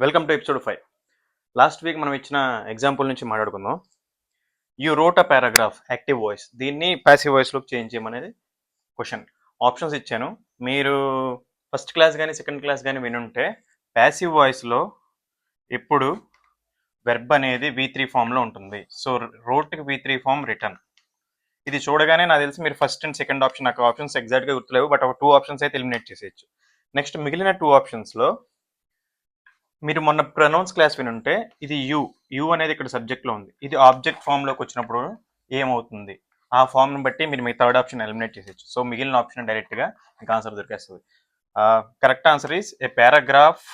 Welcome to episode 5. Last week మనం ఇచ్చిన example నుంచి మాట్లాడుకుందాం. You wrote a paragraph active voice, దీన్ని ప్యాసివ్ వాయిస్లోకి చేంజ్ చేయమనేది క్వశ్చన్. ఆప్షన్స్ ఇచ్చాను. మీరు ఫస్ట్ క్లాస్ కానీ సెకండ్ క్లాస్ కానీ వినుంటే ప్యాసివ్ వాయిస్లో ఎప్పుడు వెర్బ్ అనేది V3 ఫామ్లో ఉంటుంది. సో రోట్కి V3 ఫామ్ రిటర్న్. ఇది చూడగానే నాకు తెలిసి మీరు ఫస్ట్ అండ్ సెకండ్ ఆప్షన్, నాకు ఆప్షన్స్ ఎగ్జాక్ట్గా గుర్తులేవు, బట్ ఒక 2 ఆప్షన్స్ అయితే ఎలిమినేట్ చేసేయచ్చు. నెక్స్ట్ మిగిలిన 2 ఆప్షన్స్లో మీరు మొన్న ప్రొనౌన్స్ క్లాస్ వినుంటే ఇది యు అనేది ఇక్కడ సబ్జెక్ట్లో ఉంది. ఇది ఆబ్జెక్ట్ ఫామ్లోకి వచ్చినప్పుడు ఏమవుతుంది, ఆ ఫామ్ని బట్టి మీరు మీ థర్డ్ ఆప్షన్ ఎలిమినేట్ చేసేయచ్చు. సో మిగిలిన ఆప్షన్ డైరెక్ట్గా మీకు ఆన్సర్ దొరికేస్తుంది. Correct answer is a paragraph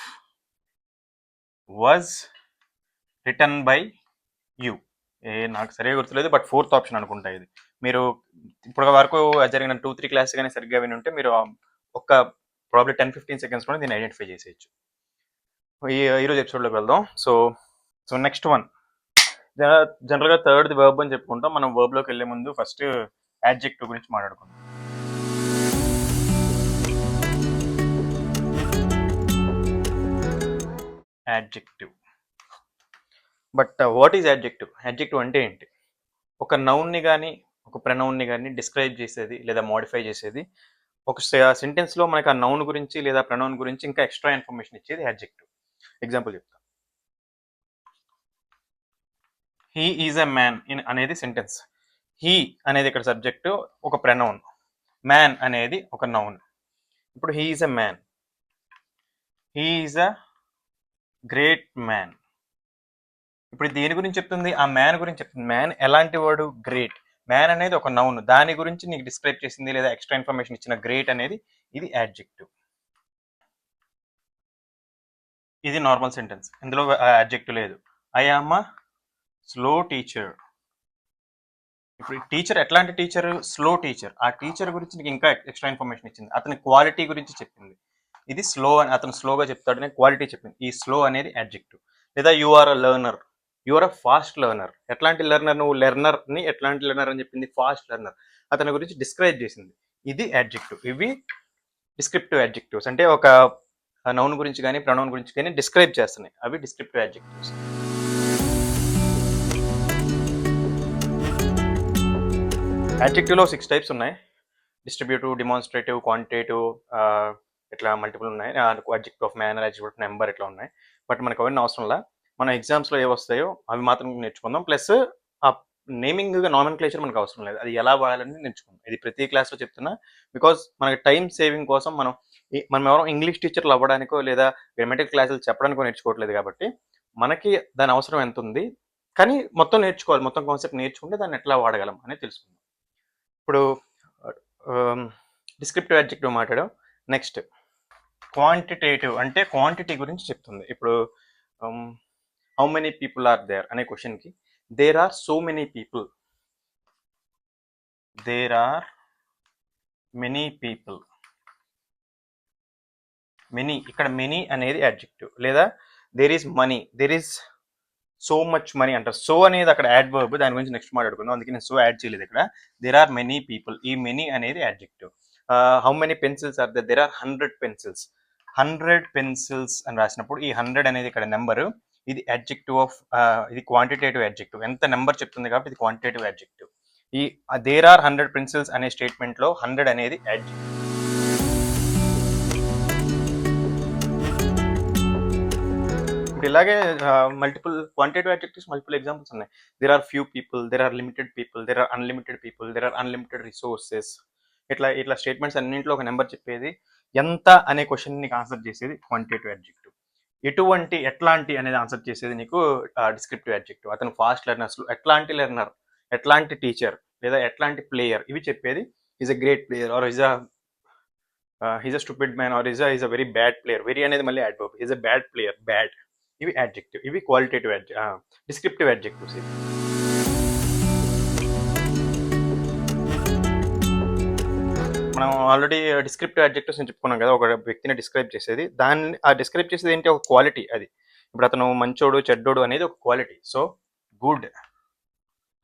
was written by you. నాకు సరిగా గుర్తులేదు, బట్ ఫోర్త్ ఆప్షన్ అనుకుంటా ఇది. మీరు ఇప్పటి వరకు జరిగిన 2-3 క్లాస్ కానీ సరిగ్గా వినుంటే మీరు ఒక ప్రాబ్లీ 10-15 సెకండ్స్లో దీన్ని ఐడెంటిఫై చేసేయచ్చు. ఈరోజు ఎపిసోడ్లోకి వెళ్దాం. సో నెక్స్ట్ వన్, జనరల్గా థర్డ్ వర్బ్ అని చెప్పుకుంటాం. మనం వర్బ్లోకి వెళ్ళే ముందు ఫస్ట్ యాడ్జెక్టివ్ గురించి మాట్లాడుకుందాం. Adjective. But what is adjective? Adjective అంటే ఏంటి? ఒక నౌన్ని కానీ ఒక ప్రనౌన్ని కానీ డిస్క్రైబ్ చేసేది లేదా మోడిఫై చేసేది. ఒక సెంటెన్స్లో మనకి ఆ నౌన్ గురించి లేదా ప్రనౌన్ గురించి ఇంకా ఎక్స్ట్రా ఇన్ఫర్మేషన్ ఇచ్చేది యాడ్జెక్టివ్. ఎగ్జాంపుల్ చెప్తా. హీ ఈజ్ ఎ మ్యాన్ అనేది సెంటెన్స్. హీ అనేది ఇక్కడ సబ్జెక్టు, ఒక ప్రనౌన్. మ్యాన్ అనేది ఒక నౌన్. ఇప్పుడు he is a man, he is a great man. ఇప్పుడు దేని గురించి చెప్తుంది? ఆ మ్యాన్ గురించి చెప్తుంది. మ్యాన్ ఎలాంటి వాడు? గ్రేట్. మ్యాన్ అనేది ఒక నౌన్, దాని గురించి నీకు డిస్క్రైబ్ చేసింది లేదా ఎక్స్ట్రా ఇన్ఫర్మేషన్ ఇచ్చిన గ్రేట్ అనేది ఇది యాడ్జెక్టివ్. ఇది నార్మల్ సెంటెన్స్, ఇందులో యాడ్జెక్టివ్ లేదు. I am a slow teacher. ఇప్పుడు టీచర్ ఎట్లాంటి టీచర్? Slow teacher. ఆ టీచర్ గురించి నీకు ఇంకా ఎక్స్ట్రా ఇన్ఫర్మేషన్ ఇచ్చింది, అతని క్వాలిటీ గురించి చెప్పింది. ఇది స్లో అని, అతను స్లోగా చెప్తాడనే క్వాలిటీ చెప్పింది. ఈ స్లో అనేది యాడ్జెక్టివ్. లేదా you are a learner, you are a fast learner. ఎట్లాంటి లెర్నర్ నువ్వు? లెర్నర్ని ఎట్లాంటి లెర్నర్ అని చెప్పింది? Fast learner. అతని గురించి డిస్క్రైబ్ చేసింది. ఇది యాడ్జెక్టివ్. ఇవి డిస్క్రిప్టివ్ యాడ్జెక్టివ్స్, అంటే ఒక నౌన్ గురించి కానీ ప్రొనౌన్ గురించి కానీ డిస్క్రైబ్ చేస్తున్నాయి. అవి డిస్క్రిప్టివ్ యాడ్జెక్టివ్స్. యాడ్జెక్టివ్లో 6 టైప్స్ ఉన్నాయి. డిస్ట్రిబ్యూటివ్, డిమాన్స్ట్రేటివ్, క్వాంటిటేటివ్, ఇట్లా మల్టిపుల్ ఉన్నాయి. Adjective of manner, adjective of number ఇట్లా ఉన్నాయి. బట్ మనకు అవన్నీ అవసరంలా. మన ఎగ్జామ్స్లో ఏ వస్తాయో అవి మాత్రం నేర్చుకుందాం. ప్లస్ ఆ నేమింగ్ నామెన్క్లేచర్ మనకు అవసరం లేదు, అది ఎలా వాడాలని నేర్చుకుందాం. ఇది ప్రతి క్లాస్లో చెప్తున్నా, బికాజ్ మనకి టైం సేవింగ్ కోసం మనం ఎవరో ఇంగ్లీష్ టీచర్లు అవ్వడానికో లేదా గ్రామటికల్ క్లాసులు చెప్పడానికో నేర్చుకోవట్లేదు. కాబట్టి మనకి దాని అవసరం ఎంత ఉంది, కానీ మొత్తం నేర్చుకోవాలి. మొత్తం కాన్సెప్ట్ నేర్చుకుంటే దాన్ని ఎట్లా వాడగలం అనేది తెలుసుకుందాం. ఇప్పుడు డిస్క్రిప్టివ్ యాడ్జెక్టివ్ మాట్లాడాం. నెక్స్ట్ క్వాంటిటేటివ్, అంటే క్వాంటిటీ గురించి చెప్తుంది. ఇప్పుడు how many people are there అనే క్వశ్చన్కి there are so many people, there are many people. Many, ఇక్కడ మెనీ అనేది యాడ్జెక్టివ్. లేదా there is money, there is so much money అంటారు. సో అనేది అక్కడ యాడ్వర్బ్, దాని గురించి నెక్స్ట్ మాట్లాడుకుందాం, అందుకే నేను సో యాడ్ చేయలేదు ఇక్కడ. దేర్ ఆర్ మెనీ పీపుల్, ఈ మెనీ అనేది adjective. How many pencils are there? There are 100 pencils. 100 pencils అని రాసినప్పుడు ఈ 100 అనేది ఇక్కడ నెంబరు, ఇది యాడ్జెక్టివ్ ఆఫ్, ఇది క్వాంటిటేటివ్ యాడ్జెక్టివ్. ఎంత నెంబర్ చెప్తుంది కాబట్టి ఇది క్వాంటిటేటివ్ యాడ్జెక్టివ్. ఈ దేర్ ఆర్ 100 పెన్సిల్స్ అనే స్టేట్మెంట్లో 100 అనేది యాడ్జెక్టివ్. ఇలాగే multiple quantitative adjectives multiple examples ఉన్నాయి. There are few people, there are limited people, there are unlimited people, there are unlimited resources. ఇట్లా స్టేట్మెంట్స్ అన్నింటిలో ఒక నెంబర్ చెప్పేది. ఎంత అనే క్వశ్చన్ నీకు ఆన్సర్ చేసేది క్వాంటిటేటివ్ యాడ్జెక్టివ్. ఎటువంటి, ఎట్లాంటి అనేది ఆన్సర్ చేసేది నీకు డిస్క్రిప్టివ్ యాడ్జెక్టివ్. అతను ఫాస్ట్ లెర్నర్స్, ఎట్లాంటి లెర్నర్, ఎట్లాంటి టీచర్, లేదా ఎట్లాంటి ప్లేయర్, ఇవి చెప్పేది. Is a great player, or is a stupid man, or is a very bad player. Very అనేది మళ్ళీ adverb. Is a bad player, bad. ఇవి యాడ్జెక్టివ్. ఇవి క్వాలిటేటివ్ డిస్క్రిప్టివ్ యాడ్జెక్టివ్స్. మనం ఆల్రెడీ డిస్క్రిప్టివ్ యాడ్జెక్టివ్స్ అని చెప్పుకున్నాం కదా, ఒక వ్యక్తిని డిస్క్రైబ్ చేసేది. దాన్ని ఆ డిస్క్రైబ్ చేసేది ఏంటి? ఒక క్వాలిటీ. అది ఇప్పుడు అతను మంచోడు, చెడ్డోడు అనేది ఒక క్వాలిటీ. సో గుడ్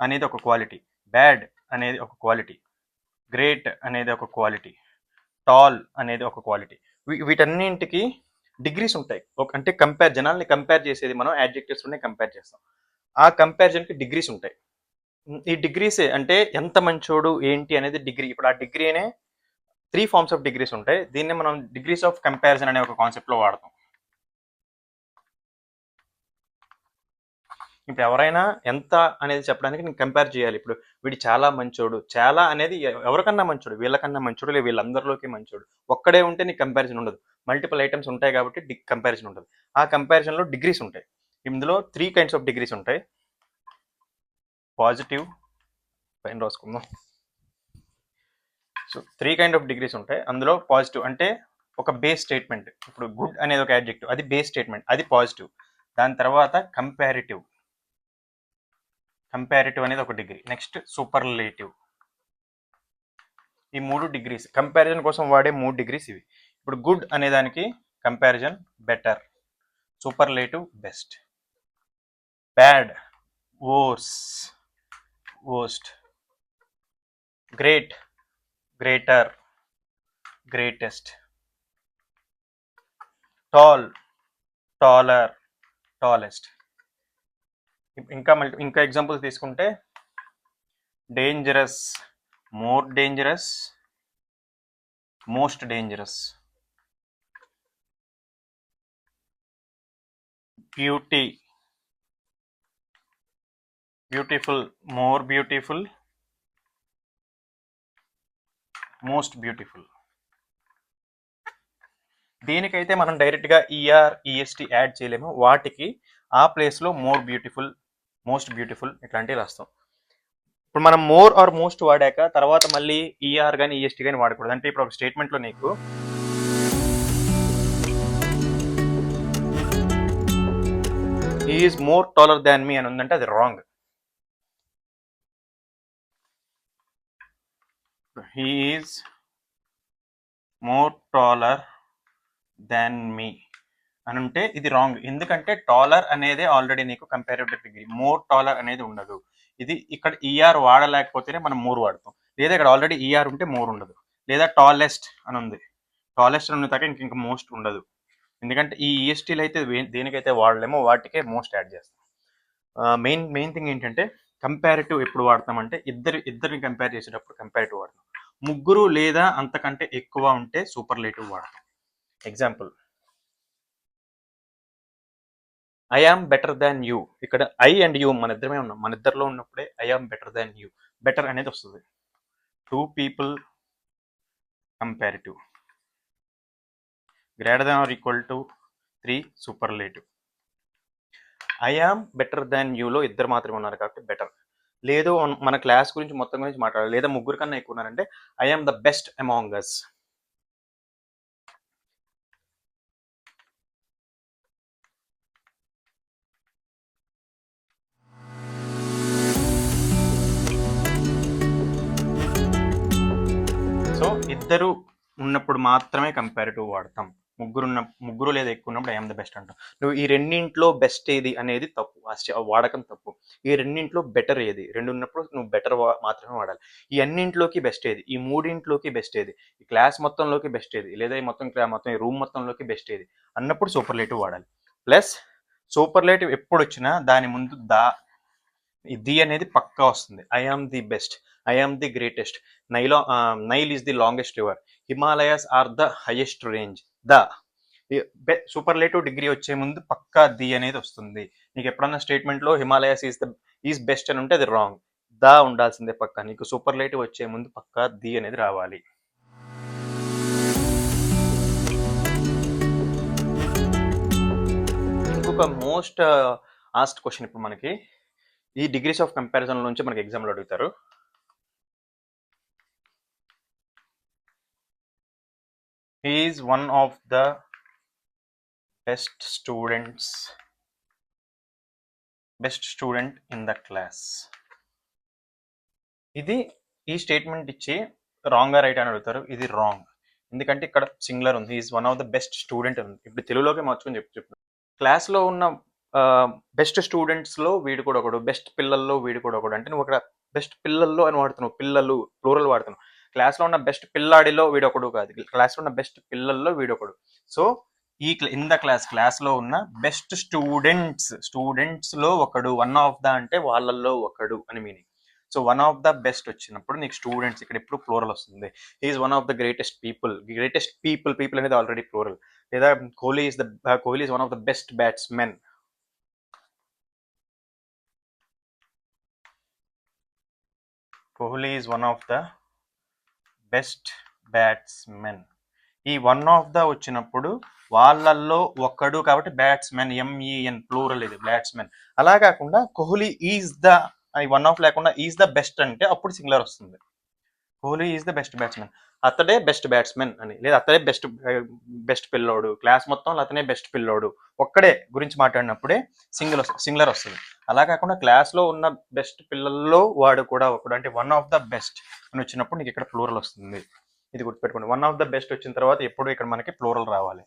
అనేది ఒక క్వాలిటీ, బ్యాడ్ అనేది ఒక క్వాలిటీ, గ్రేట్ అనేది ఒక క్వాలిటీ, టాల్ అనేది ఒక క్వాలిటీ. వీటన్నింటికి డిగ్రీస్ ఉంటాయి. అంటే జనాల్ని కంపేర్ చేసేది మనం యాడ్జెక్టివ్స్లోనే కంపేర్ చేస్తాం. ఆ కంపారిజన్కి డిగ్రీస్ ఉంటాయి. ఈ డిగ్రీస్ అంటే ఎంత మంచోడు ఏంటి అనేది డిగ్రీ. ఇప్పుడు ఆ డిగ్రీనే 3 ఫార్మ్స్ ఆఫ్ డిగ్రీస్ ఉంటాయి. దీన్ని మనం డిగ్రీస్ ఆఫ్ కంపారిజన్ అనే ఒక కాన్సెప్ట్లో వాడతాం. ఇప్పుడు ఎవరైనా ఎంత అనేది చెప్పడానికి నేను కంపేర్ చేయాలి. ఇప్పుడు వీడు చాలా మంచోడు, చాలా అనేది ఎవరికన్నా మంచోడు, వీళ్ళకన్నా మంచోడు లేదు వీళ్ళందరిలోకి మంచోడు. ఒక్కడే ఉంటే నీకు కంపారిజన్ ఉండదు. మల్టిపుల్ ఐటమ్స్ ఉంటాయి కాబట్టి కంపారిజన్ ఉంటుంది. ఆ కంపారిజన్లో డిగ్రీస్ ఉంటాయి. ఇందులో 3 కైండ్స్ ఆఫ్ డిగ్రీస్ ఉంటాయి. పాజిటివ్, పైన రాసుకుందాం. సో 3 కైండ్ ఆఫ్ డిగ్రీస్ ఉంటాయి. అందులో పాజిటివ్ అంటే ఒక బేస్ స్టేట్మెంట్. ఇప్పుడు గుడ్ అనేది ఒక యాడ్జెక్టివ్, అది బేస్ స్టేట్మెంట్, అది పాజిటివ్. దాని తర్వాత కంపారిటివ్ అనేది ఒక డిగ్రీ. Next superlative. ఈ 3 డిగ్రీస్ కంపారిజన్ కోసం వాడే 3 డిగ్రీస్ ఇవి. ఇప్పుడు గుడ్ అనే దానికి comparison better, superlative best, bad worse, worst, great greater, greatest, tall taller, tallest. ఇంకా ఎగ్జాంపుల్స్ తీసుకుంటే dangerous, more dangerous, most dangerous, beauty, beautiful, more beautiful, most beautiful. దీనికైతే మనం డైరెక్ట్గా ఈఆర్ ఈఎస్టీ యాడ్ చేయలేము. వాటికి ఆ ప్లేస్లో మోర్ బ్యూటిఫుల్, మోస్ట్ బ్యూటిఫుల్ ఇట్లాంటివి రాస్తాం. ఇప్పుడు మనం మోర్ ఆర్ మోస్ట్ వాడాక తర్వాత మళ్ళీ ఈఆర్ కానీ ఈఎస్టీ కానీ వాడకూడదు. అంటే ఇప్పుడు ఒక స్టేట్మెంట్లో నీకు he is more taller than me అని ఉందంటే అది రాంగ్. He is more taller than me అని ఉంటే ఇది రాంగ్. ఎందుకంటే టాలర్ అనేది ఆల్రెడీ నీకు కంపారిటివ్ డిగ్రీ, మోర్ టాలర్ అనేది ఉండదు. ఇది ఇక్కడ ఈఆర్ వాడలేకపోతేనే మనం మోర్ వాడతాం. లేదా ఇక్కడ ఆల్రెడీ ఈఆర్ ఉంటే మోర్ ఉండదు. లేదా టాలెస్ట్ అని ఉంది, టాలెస్ట్ అని దాకా ఇంక మోస్ట్ ఉండదు. ఎందుకంటే ఈ ఈఎస్టీలు అయితే దేనికైతే వాడలేమో వాటికే మోస్ట్ యాడ్ చేస్తాం. మెయిన్ థింగ్ ఏంటంటే కంపారిటివ్ ఎప్పుడు వాడతామంటే ఇద్దరిని కంపేర్ చేసేటప్పుడు కంపారిటివ్ వాడతాం. ముగ్గురు లేదా అంతకంటే ఎక్కువ ఉంటే సూపర్లేటివ్ వాడతాం. Example, I am better than you. ఇక్కడ ఐ అండ్ యూ మన ఇద్దరమే ఉన్నాం. మన ఇద్దరిలో ఉన్నప్పుడే I am better than you, better అనేది వస్తుంది. 2 people comparative, greater than or equal to 3 superlative. I am better than యూలో ఇద్దరు మాత్రమే ఉన్నారు కాబట్టి బెటర్. లేదు మన క్లాస్ గురించి మొత్తం గురించి మాట్లాడాలి, లేదా ముగ్గురు కన్నా ఎక్కువ ఉన్నారంటే I am the best among us. So ఇద్దరు ఉన్నప్పుడు మాత్రమే కంపారిటివ్ వాడతాం. ముగ్గురు లేదా ఎక్కువ ఉన్నప్పుడు ఐఎమ్ ద బెస్ట్ అంటాం. నువ్వు ఈ రెండింట్లో బెస్ట్ ఏది అనేది తప్పు, వాడకం తప్పు. ఈ రెండింట్లో బెటర్ ఏది, రెండు ఉన్నప్పుడు నువ్వు బెటర్ మాత్రమే వాడాలి. ఈ అన్నింట్లోకి బెస్ట్ ఏది, ఈ మూడింట్లోకి బెస్ట్ ఏది, ఈ క్లాస్ మొత్తంలోకి బెస్ట్ ఏది, లేదా ఈ మొత్తం ఈ రూమ్ మొత్తంలోకి బెస్ట్ ఏది అన్నప్పుడు సూపర్లేటివ్ వాడాలి. ప్లస్ సూపర్లేటివ్ ఎప్పుడు వచ్చినా దాని ముందు ది అనేది పక్కా వస్తుంది. I am the best, I am the greatest, Nile is the longest river, Himalayas are the highest range. Superlative degree వచ్చే ముందు పక్కా ది అనేది వస్తుంది. నీకు ఎప్పుడన్నా స్టేట్మెంట్లో హిమాలయాస్ ఈజ్ బెస్ట్ అని ఉంటే అది రాంగ్. దా ఉండాల్సిందే పక్కా. నీకు సూపర్లేటివ్ వచ్చే ముందు పక్కా ది అనేది రావాలి. ఇంకొక మోస్ట్ ఆస్క్డ్ క్వశ్చన్ ఇప్పుడు మనకి ఈ డిగ్రీస్ ఆఫ్ కంపారిజన్ నుంచి మనకి ఎగ్జామ్లో అడుగుతారు. He is one of the best student in the class. ఇది ఈ స్టేట్మెంట్ ఇచ్చి రాంగ్ రైట్ అని అడుగుతారు. ఇది రాంగ్. ఎందుకంటే ఇక్కడ సింగులర్ ఉంది, is one of the best student ఉంది. ఇప్పుడు తెలుగులోకి మార్చుకొని చెప్తున్నాను. క్లాస్లో ఉన్న బెస్ట్ స్టూడెంట్స్లో వీడు కూడా ఒకడు, బెస్ట్ పిల్లల్లో వీడు కూడా ఒకడు. అంటే నువ్వు అక్కడ బెస్ట్ పిల్లల్లో అని వాడుతున్నావు, పిల్లలు ప్లూరల్ వాడుతున్నావు. క్లాస్లో ఉన్న బెస్ట్ పిల్లాడిలో వీడొకడు కాదు, క్లాస్లో ఉన్న బెస్ట్ పిల్లల్లో వీడొకడు. సో ఇన్ ద క్లాస్లో ఉన్న బెస్ట్ స్టూడెంట్స్లో ఒకడు, వన్ ఆఫ్ ద అంటే వాళ్ళల్లో ఒకడు అని meaning. So one of the best వచ్చినప్పుడు నీకు స్టూడెంట్స్ ఇక్కడ ఎప్పుడు ప్లూరల్ వస్తుంది. He is one of the greatest people అనేది ఆల్రెడీ ప్లూరల్. లేదా Kohli is one of the best batsmen. Kohli is one of the best batsmen. ఈ వన్ ఆఫ్ ద వచ్చినప్పుడు వాళ్ళల్లో ఒక్కడు కాబట్టి బ్యాట్స్మెన్, ఎంఈఎన్ ప్లూరల్, ఇది బ్యాట్స్మెన్. అలా కాకుండా Kohli is the, one of లేకుండా ఈజ్ ద బెస్ట్ అంటే అప్పుడు సింగులర్ వస్తుంది. Kohli is the best batsmen, అతడే బెస్ట్ బ్యాట్స్మెన్ అని, లేదా అతడే బెస్ట్ పిల్లోడు, క్లాస్ మొత్తంలో అతనే బెస్ట్ పిల్లోడు, ఒక్కడే గురించి మాట్లాడినప్పుడే సింగులర్ వస్తుంది. అలా కాకుండా క్లాస్లో ఉన్న బెస్ట్ పిల్లల్లో వాడు కూడా ఒకడు అంటే వన్ ఆఫ్ ద బెస్ట్ అని వచ్చినప్పుడు నీకు ఇక్కడ ప్లూరల్ వస్తుంది. ఇది గుర్తుపెట్టుకోండి. వన్ ఆఫ్ ద బెస్ట్ వచ్చిన తర్వాత ఎప్పుడు ఇక్కడ మనకి ప్లూరల్ రావాలి.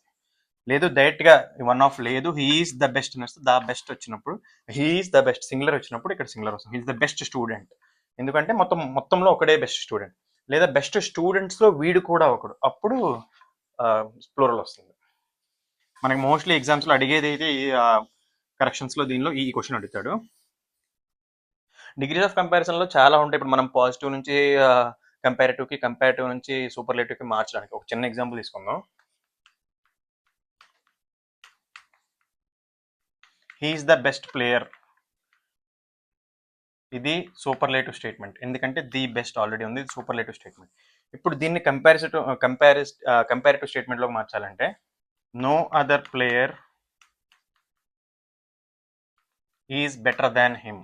లేదు డైరెక్ట్గా వన్ ఆఫ్ లేదు, హీఈస్ ద బెస్ట్ అని వస్తే ద బెస్ట్ వచ్చినప్పుడు, హీఈస్ ద బెస్ట్ సింగులర్ వచ్చినప్పుడు ఇక్కడ సింగులర్ వస్తుంది. హీఈస్ ద బెస్ట్ స్టూడెంట్, ఎందుకంటే మొత్తంలో ఒకడే బెస్ట్ స్టూడెంట్. లేదా బెస్ట్ స్టూడెంట్స్లో వీడు కూడా ఒకడు, అప్పుడు ప్లూరల్ వస్తుంది. మనకి మోస్ట్లీ ఎగ్జామ్స్లో అడిగేది అయితే కరెక్షన్స్లో దీనిలో ఈ క్వశ్చన్ అడుగుతాడు. డిగ్రీస్ ఆఫ్ కంపారిజన్లో చాలా ఉంటాయి. ఇప్పుడు మనం పాజిటివ్ నుంచి కంపారిటివ్ నుంచి సూపర్లేటివ్కి మార్చడానికి ఒక చిన్న ఎగ్జాంపుల్ తీసుకుందాం. హీఈస్ ద బెస్ట్ ప్లేయర్, ఇది సూపర్లేటివ్ స్టేట్మెంట్, ఎందుకంటే ది బెస్ట్ ఆల్రెడీ ఉంది, ఇది సూపర్లేటివ్ స్టేట్మెంట్. ఇప్పుడు దీన్ని కంపారిటివ్ స్టేట్మెంట్లోకి మార్చాలంటే no other player is better than him.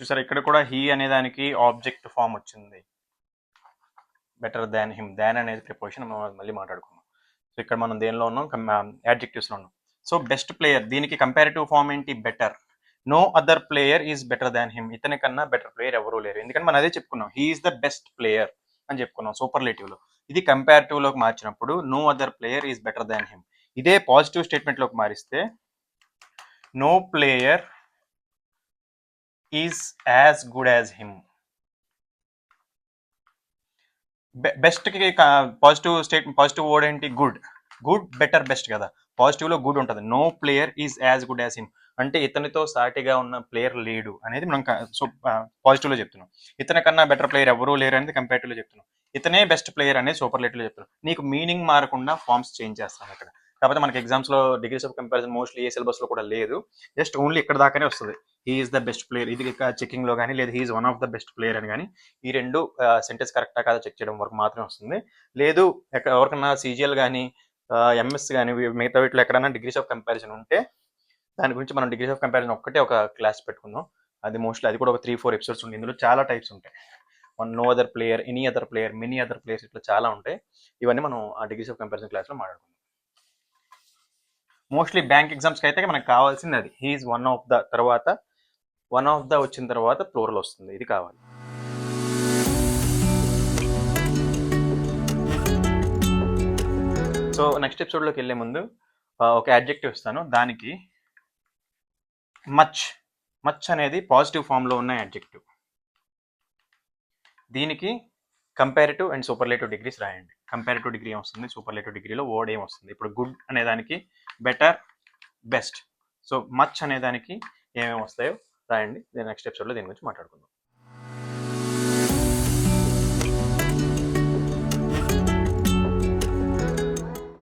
చూసారు, ఇక్కడ కూడా హీ అనే దానికి ఆబ్జెక్ట్ ఫామ్ వచ్చింది, బెటర్ దాన్ హిమ్. దాన్ అనేది ప్రిపోజిషన్, మనం మళ్ళీ మాట్లాడుకున్నాం. సో ఇక్కడ మనం దేనిలో ఉన్నాం, యాడ్జెక్టివ్స్లో ఉన్నాం. సో బెస్ట్ ప్లేయర్, దీనికి కంపారిటివ్ ఫామ్ ఏంటి, better. No other player is better than him, ఇతని కన్నా బెటర్ ప్లేయర్ ఎవరూ లేరు, ఎందుకంటే మనం అదే చెప్పుకున్నాం, హీఈస్ ద బెస్ట్ ప్లేయర్ అని చెప్పుకున్నాం సూపర్లేటివ్లో. ఇది కంపారిటివ్లోకి మార్చినప్పుడు no other player is better than him. ఇదే పాజిటివ్ స్టేట్మెంట్లోకి మారిస్తే no player is as good as him. బెస్ట్కి పాజిటివ్ వర్డ్ ఏంటి, గుడ్. బెటర్, బెస్ట్ కదా, పాజిటివ్లో గుడ్ ఉంటుంది. No player is as good as him అంటే ఇతనితో సాటిగా ఉన్న ప్లేయర్ లేడు అనేది మనం పాజిటివ్లో చెప్తున్నాం. ఇతని కన్నా బెటర్ ప్లేయర్ ఎవరూ లేరు అనేది కంపారిటివ్లో చెప్తున్నాం. ఇతనే బెస్ట్ ప్లేయర్ అనేది సూపర్లేటివ్లో చెప్తున్నాం. నీకు మీనింగ్ మారకుండా ఫార్మ్స్ చేంజ్ చేస్తాం ఇక్కడ. కాకపోతే మనకి ఎగ్జామ్స్లో డిగ్రీస్ ఆఫ్ కంపారిజన్ మోస్ట్లీ ఏ సిలబస్లో కూడా లేదు, జస్ట్ ఓన్లీ ఇక్కడ దాకానే వస్తుంది. హీఈస్ ద బెస్ట్ ప్లేయర్, ఇది చెకింగ్లో కానీ, లేదా he's one of the best player అని కానీ, ఈ రెండు సెంటెన్స్ కరెక్టా కాదా చెక్ చేయడం వరకు మాత్రమే వస్తుంది. లేదు ఎవరికన్నా సీజీఎల్ కానీ ఎంఎస్ కానీ మిగతా వీటిలో ఎక్కడైనా డిగ్రీస్ ఆఫ్ కంపారిజన్ ఉంటే దాని గురించి మనం డిగ్రీస్ ఆఫ్ కంపారిజన్ ఒక్కటే ఒక క్లాస్ పెట్టుకుందాం. అది మోస్ట్లీ అది కూడా ఒక 3-4 ఎపిసోడ్స్ ఉంటాయి. ఇందులో చాలా టైప్స్ ఉంటాయి. No other player, any other player, many other players, ఇట్లా చాలా ఉంటాయి. ఇవన్నీ మనం ఆ డిగ్రీస్ ఆఫ్ కంపారిజన్ క్లాస్లో మాట్లాడుకుందాం. మోస్ట్లీ బ్యాంక్ ఎగ్జామ్స్కి అయితే మనకు కావాల్సింది అది, హీఈస్ వన్ ఆఫ్ ద, తర్వాత వన్ ఆఫ్ ద వచ్చిన తర్వాత ప్లూరల్ వస్తుంది, ఇది కావాలి. సో నెక్స్ట్ ఎపిసోడ్లోకి వెళ్ళే ముందు ఒక అడ్జెక్టివ్ ఇస్తాను. దానికి మచ్ అనేది పాజిటివ్ ఫామ్లో ఉన్న అడ్జెక్టివ్. దీనికి కంపారిటివ్ అండ్ సూపర్లేటివ్ డిగ్రీస్ రాయండి. కంపారిటివ్ డిగ్రీ ఏమొస్తుంది, సూపర్లేటివ్ డిగ్రీలో వర్డ్ ఏమొస్తుంది. ఇప్పుడు గుడ్ అనే దానికి బెటర్, బెస్ట్. సో మచ్ అనే దానికి ఏమేమి వస్తాయో రాయండి. నెక్స్ట్ ఎపిసోడ్లో దీని గురించి మాట్లాడుకుందాం.